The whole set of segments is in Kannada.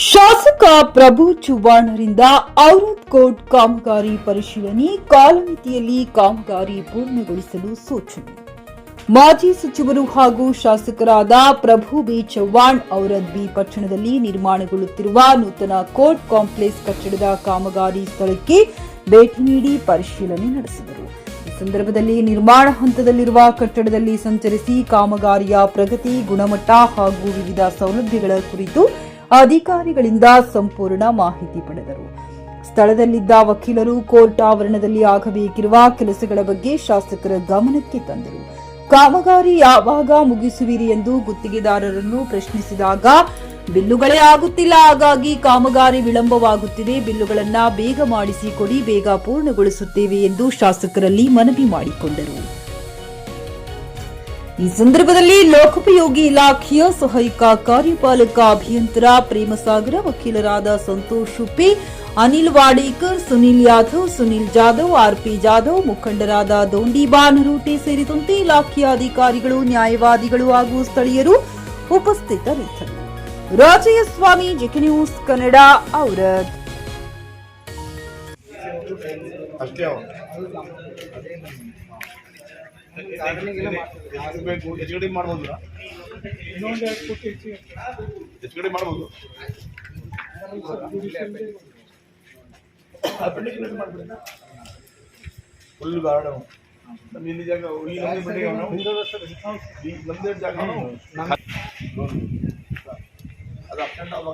ಶಾಸಕ ಪ್ರಭು ಚವ್ಹಾಣರಿಂದ ಔರಾದ್ ಕೋರ್ಟ್ ಕಾಮಗಾರಿ ಪರಿಶೀಲನೆ, ಕಾಲಮಿತಿಯಲ್ಲಿ ಕಾಮಗಾರಿ ಪೂರ್ಣಗೊಳಿಸಲು ಸೂಚನೆ. ಮಾಜಿ ಸಚಿವರು ಹಾಗೂ ಶಾಸಕರಾದ ಪ್ರಭು ಬಿ ಚವ್ಹಾಣ್ ಔರಾದ್ ಬಿ ಪಟ್ಟಣದಲ್ಲಿ ನಿರ್ಮಾಣಗೊಳ್ಳುತ್ತಿರುವ ನೂತನ ಕೋರ್ಟ್ ಕಾಂಪ್ಲೆಕ್ಸ್ ಕಟ್ಟಡದ ಕಾಮಗಾರಿ ಸ್ಥಳಕ್ಕೆ ಭೇಟಿ ನೀಡಿ ಪರಿಶೀಲನೆ ನಡೆಸಿದರು. ಈ ಸಂದರ್ಭದಲ್ಲಿ ನಿರ್ಮಾಣ ಹಂತದಲ್ಲಿರುವ ಕಟ್ಟಡದಲ್ಲಿ ಸಂಚರಿಸಿ ಕಾಮಗಾರಿಯ ಪ್ರಗತಿ, ಗುಣಮಟ್ಟ ಹಾಗೂ ವಿವಿಧ ಸೌಲಭ್ಯಗಳ ಕುರಿತು ಅಧಿಕಾರಿಗಳಿಂದ ಸಂಪೂರ್ಣ ಮಾಹಿತಿ ಪಡೆದರು. ಸ್ಥಳದಲ್ಲಿದ್ದ ವಕೀಲರು ಕೋರ್ಟ್ ಆವರಣದಲ್ಲಿ ಆಗಬೇಕಿರುವ ಕೆಲಸಗಳ ಬಗ್ಗೆ ಶಾಸಕರ ಗಮನಕ್ಕೆ ತಂದರು. ಕಾಮಗಾರಿ ಯಾವಾಗ ಮುಗಿಸುವಿರಿ ಎಂದು ಗುತ್ತಿಗೆದಾರರನ್ನು ಪ್ರಶ್ನಿಸಿದಾಗ ಬಿಲ್ಲುಗಳೇ ಆಗುತ್ತಿಲ್ಲ, ಹಾಗಾಗಿ ಕಾಮಗಾರಿ ವಿಳಂಬವಾಗುತ್ತಿದೆ, ಬಿಲ್ಲುಗಳನ್ನ ಬೇಗ ಮಾಡಿಸಿಕೊಡಿ, ಬೇಗ ಪೂರ್ಣಗೊಳಿಸುತ್ತೇವೆ ಎಂದು ಶಾಸಕರಲ್ಲಿ ಮನವಿ ಮಾಡಿಕೊಂಡರು. ಈ ಸಂದರ್ಭದಲ್ಲಿ ಲೋಕೋಪಯೋಗಿ ಇಲಾಖೆಯ ಸಹಾಯಕ ಕಾರ್ಯಪಾಲಕ ಅಭಿಯಂತರ ಪ್ರೇಮಸಾಗರ, ವಕೀಲರಾದ ಸಂತೋಷ್ ಪಿ, ಅನಿಲ್ ವಾಡೇಕರ್, ಸುನಿಲ್ ಯಾದವ್, ಸುನಿಲ್ ಜಾಧವ್, ಆರ್ಪಿ ಜಾಧವ್, ಮುಖಂಡರಾದ ದೋಂಡಿ ಬಾನರೂಟೆ ಸೇರಿದಂತೆ ಇಲಾಖೆಯ ಅಧಿಕಾರಿಗಳು, ನ್ಯಾಯವಾದಿಗಳು ಹಾಗೂ ಸ್ಥಳೀಯರು ಉಪಸ್ಥಿತರಿದ್ದರು. Rajaiah Swamy, JK news Kannada, Aurad. Full garden ನಮ್ಮ ಇಲ್ಲಿ ಜಾಗ ನಮ್ದೇ ಜಾಗ ಅದು ಅಪ್ ಅಂಡ್ ಡೌನ್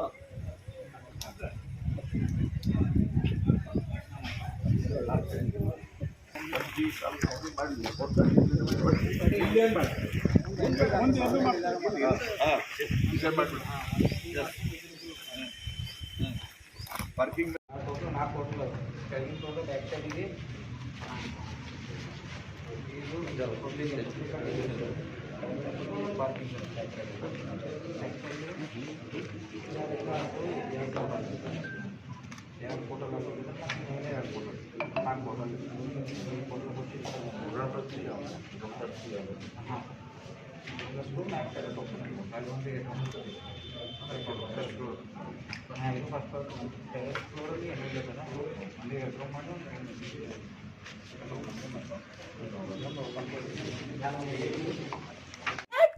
ಪಾರ್ಕಿಂಗ್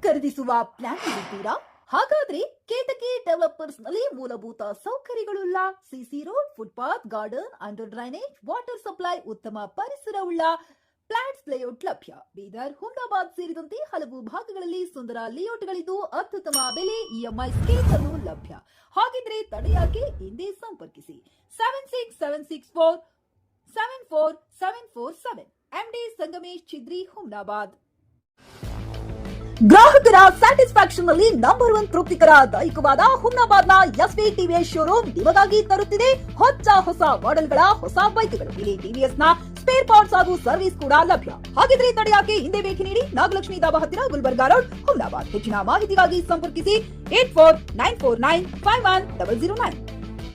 ಖರೀದಿಸುವ ಪ್ಲಾನ್ ಇರುತ್ತೀರಾ? ಹಾಗಾದ್ರೆ ಕೇತಕಿ ಡೆವಲಪರ್ಸ್ ನಲ್ಲಿ ಮೂಲಭೂತ ಸೌಕರ್ಯಗಳುಳ್ಳ CC road, footpath, garden, under drainage, water supply, ಉತ್ತಮ ಪರಿಸರವುಳ್ಳ ಫ್ಲಾಟ್ಸ್ ಲೇಔಟ್ ಲಭ್ಯ. ಬೀದರ್, ಹುಮ್ನಾಬಾದ್ ಸೇರಿದಂತೆ ಹಲವು ಭಾಗಗಳಲ್ಲಿ ಸುಂದರ ಲೇಔಟ್ಗಳಿದ್ದು ಅತ್ಯುತ್ತಮ ಬೆಲೆ, ಇಎಂಐ ಸ್ಕೀಮ್ಸ್ ಅನ್ನು ಲಭ್ಯ. ಹಾಗಿದ್ರೆ ತಡೆಯಾಕೆ? ಹಿಂದೆ ಸಂಪರ್ಕಿಸಿ 7676474747 ಎಂಡಿ ಸಂಗಮೇಶ್ ಚಿದ್ರಿ, ಹುಮ್ನಾಬಾದ್. ಗ್ರಾಹಕರ ಸ್ಯಾಟಿಸ್ಫ್ಯಾಕ್ಷನ್ ನಲ್ಲಿ ನಂಬರ್ 1 ತೃಪ್ತಿಕರ ದೈಹಿಕವಾದ ಹುಮ್ನಾಬಾದ್ನ ಎಸ್ವಿ ಟಿವಿಎಸ್ ಶೋರೂಮ್ ನಿಮಗಾಗಿ ತರುತ್ತಿದೆ ಹೊಸ ಮಾಡೆಲ್ಗಳ ಹೊಸ ಬೈಕ್ಗಳು. ಇಲ್ಲಿ ಟಿವಿಎಸ್ ನ ಸ್ಪೇರ್ ಪಾರ್ಟ್ಸ್ ಹಾಗೂ ಸರ್ವಿಸ್ ಕೂಡ ಲಭ್ಯ. ಹಾಗಿದ್ರೆ ತಡೆಯಾಕೆ? ಹಿಂದೆ ಭೇಟಿ ನೀಡಿ, ನಾಗಲಕ್ಷ್ಮಿ ದಾಬಾ ಹತ್ತಿರ, ಗುಲ್ಬರ್ಗಾ ರೋಡ್, ಹುಮ್ನಾಬಾದ್. ಹೆಚ್ಚಿನ ಮಾಹಿತಿಗಾಗಿ ಸಂಪರ್ಕಿಸಿ 8494951009.